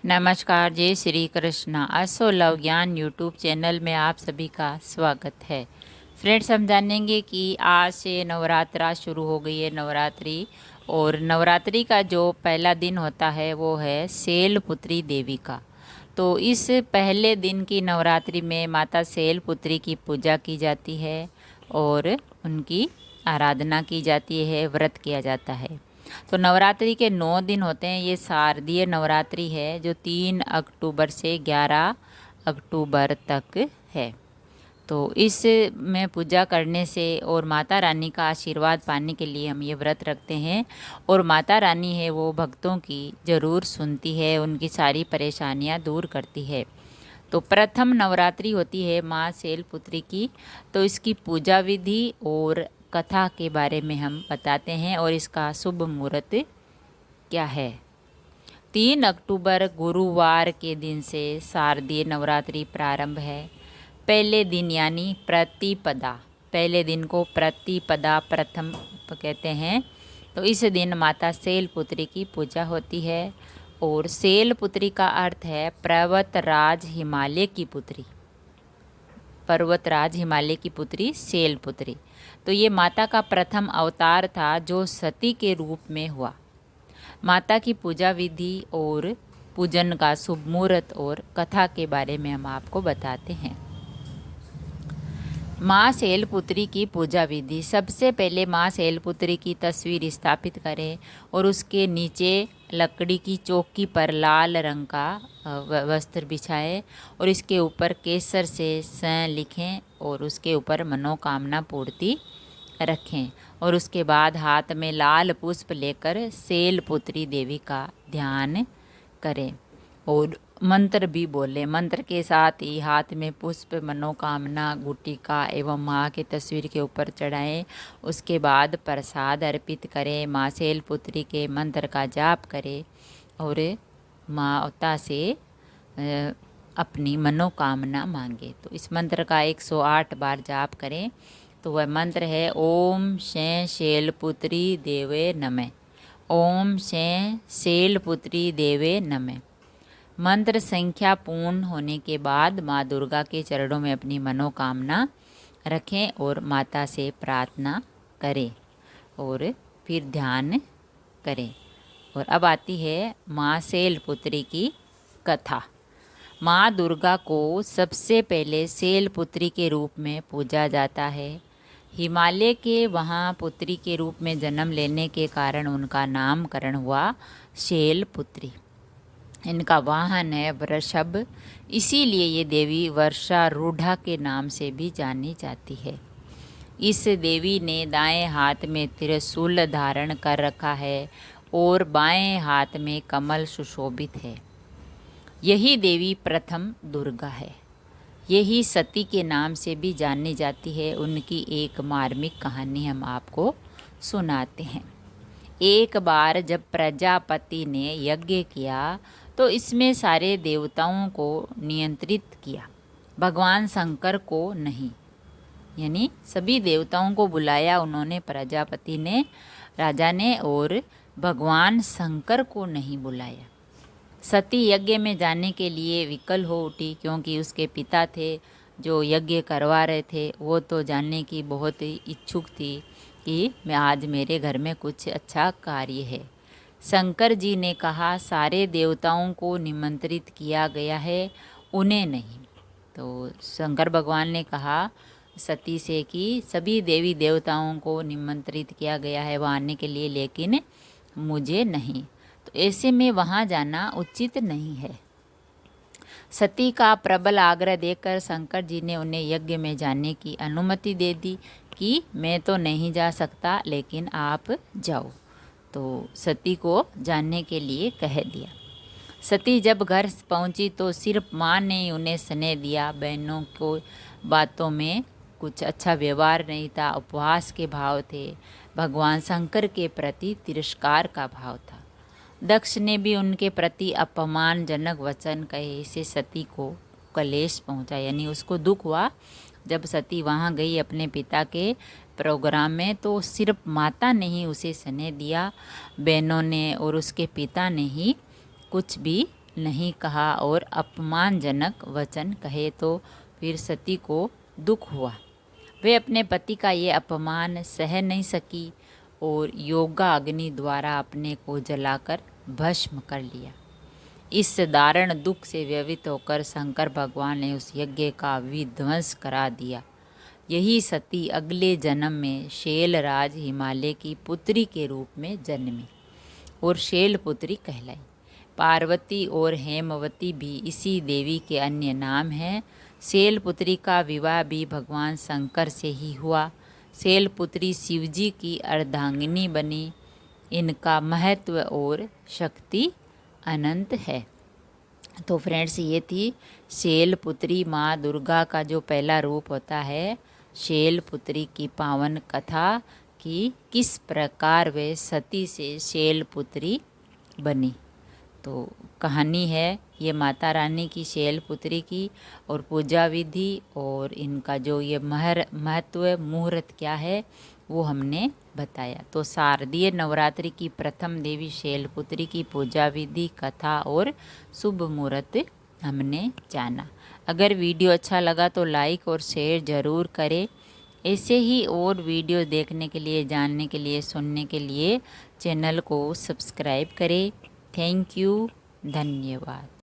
नमस्कार, जय श्री कृष्णा। असो लव ज्ञान यूट्यूब चैनल में आप सभी का स्वागत है। फ्रेंड्स, हम जानेंगे कि आज से नवरात्रा शुरू हो गई है, नवरात्रि। और नवरात्रि का जो पहला दिन होता है वो है शैलपुत्री देवी का। तो इस पहले दिन की नवरात्रि में माता शैलपुत्री की पूजा की जाती है और उनकी आराधना की जाती है, व्रत किया जाता है। तो नवरात्रि के 9 दिन होते हैं। ये शारदीय नवरात्रि है जो 3 अक्टूबर से 11 अक्टूबर तक है। तो इस में पूजा करने से और माता रानी का आशीर्वाद पाने के लिए हम ये व्रत रखते हैं। और माता रानी है वो भक्तों की ज़रूर सुनती है, उनकी सारी परेशानियां दूर करती है। तो प्रथम नवरात्रि होती है माँ शैलपुत्री की। तो इसकी पूजा विधि और कथा के बारे में हम बताते हैं और इसका शुभ मुहूर्त क्या है। 3 अक्टूबर गुरुवार के दिन से शारदीय नवरात्रि प्रारंभ है। पहले दिन यानी प्रतिपदा, पहले दिन को प्रतिपदा प्रथम कहते हैं। तो इस दिन माता शैलपुत्री की पूजा होती है। और शैलपुत्री का अर्थ है पर्वतराज हिमालय की पुत्री। पर्वतराज हिमालय की पुत्री शैलपुत्री। तो ये माता का प्रथम अवतार था जो सती के रूप में हुआ। माता की पूजा विधि और पूजन का शुभ मुहूर्त और कथा के बारे में हम आपको बताते हैं। माँ शैलपुत्री की पूजा विधि। सबसे पहले माँ शैलपुत्री की तस्वीर स्थापित करें और उसके नीचे लकड़ी की चौकी पर लाल रंग का वस्त्र बिछाएं और इसके ऊपर केसर से स लिखें और उसके ऊपर मनोकामना पूर्ति रखें। और उसके बाद हाथ में लाल पुष्प लेकर शैलपुत्री देवी का ध्यान करें और मंत्र भी बोलें। मंत्र के साथ ही हाथ में पुष्प, मनोकामना, गुटिका एवं माँ की तस्वीर के ऊपर चढ़ाएं। उसके बाद प्रसाद अर्पित करें। माँ शैलपुत्री के मंत्र का जाप करें और माता से अपनी मनोकामना मांगे। तो इस मंत्र का 108 बार जाप करें। तो वह मंत्र है ओम शै शैलपुत्री देवे नमः। ओम शै शैलपुत्री देवे नमः। मंत्र संख्या पूर्ण होने के बाद माँ दुर्गा के चरणों में अपनी मनोकामना रखें और माता से प्रार्थना करें और फिर ध्यान करें। और अब आती है माँ शैलपुत्री की कथा। माँ दुर्गा को सबसे पहले शैलपुत्री के रूप में पूजा जाता है। हिमालय के वहाँ पुत्री के रूप में जन्म लेने के कारण उनका नामकरण हुआ शैलपुत्री। इनका वाहन है वृषभ, इसीलिए ये देवी वर्षारूढ़ा के नाम से भी जानी जाती है। इस देवी ने दाएं हाथ में त्रिशूल धारण कर रखा है और बाएं हाथ में कमल सुशोभित है। यही देवी प्रथम दुर्गा है। यही सती के नाम से भी जानी जाती है। उनकी एक मार्मिक कहानी हम आपको सुनाते हैं। एक बार जब प्रजापति ने यज्ञ किया तो इसमें सारे देवताओं को नियंत्रित किया, भगवान शंकर को नहीं। यानी सभी देवताओं को बुलाया उन्होंने, प्रजापति ने, राजा ने, और भगवान शंकर को नहीं बुलाया। सती यज्ञ में जाने के लिए विकल हो उठी क्योंकि उसके पिता थे जो यज्ञ करवा रहे थे, वो तो जानने की बहुत ही इच्छुक थी कि मैं आज मेरे घर में कुछ अच्छा कार्य है। शंकर जी ने कहा सारे देवताओं को निमंत्रित किया गया है, उन्हें नहीं। तो शंकर भगवान ने कहा सती से कि सभी देवी देवताओं को निमंत्रित किया गया है वहाँ आने के लिए, लेकिन मुझे नहीं। तो ऐसे में वहाँ जाना उचित नहीं है। सती का प्रबल आग्रह देखकर शंकर जी ने उन्हें यज्ञ में जाने की अनुमति दे दी कि मैं तो नहीं जा सकता, लेकिन आप जाओ। तो सती को जानने के लिए कह दिया। सती जब घर पहुंची तो सिर्फ माँ ने उन्हें स्नेह दिया। बहनों को बातों में कुछ अच्छा व्यवहार नहीं था, उपवास के भाव थे, भगवान शंकर के प्रति तिरस्कार का भाव था। दक्ष ने भी उनके प्रति अपमानजनक वचन कहे। इससे सती को कलेश पहुंचा, यानी उसको दुख हुआ। जब सती वहाँ गई अपने पिता के प्रोग्राम में तो सिर्फ माता ने ही उसे स्नेह दिया, बहनों ने और उसके पिता ने ही कुछ भी नहीं कहा और अपमानजनक वचन कहे तो फिर सती को दुख हुआ। वे अपने पति का ये अपमान सह नहीं सकी और योगा अग्नि द्वारा अपने को जलाकर भस्म कर लिया। इस दारुण दुख से व्यथित होकर शंकर भगवान ने उस यज्ञ का विध्वंस करा दिया। यही सती अगले जन्म में शैलराज हिमालय की पुत्री के रूप में जन्मी और शैलपुत्री कहलाई। पार्वती और हेमवती भी इसी देवी के अन्य नाम हैं। शैलपुत्री का विवाह भी भगवान शंकर से ही हुआ। शैलपुत्री शिवजी की अर्धांगिनी बनी। इनका महत्व और शक्ति अनंत है। तो फ्रेंड्स, ये थी शैलपुत्री माँ दुर्गा का जो पहला रूप होता है, शैलपुत्री की पावन कथा कि किस प्रकार वे सती से शैलपुत्री बनी। तो कहानी है ये माता रानी की, शैलपुत्री की, और पूजा विधि और इनका जो ये महत्व मुहूर्त क्या है वो हमने बताया। तो शारदीय नवरात्रि की प्रथम देवी शैलपुत्री की पूजा विधि, कथा और शुभ मुहूर्त हमने जाना। अगर वीडियो अच्छा लगा तो लाइक और शेयर ज़रूर करें। ऐसे ही और वीडियो देखने के लिए, जानने के लिए, सुनने के लिए चैनल को सब्सक्राइब करें। थैंक यू, धन्यवाद।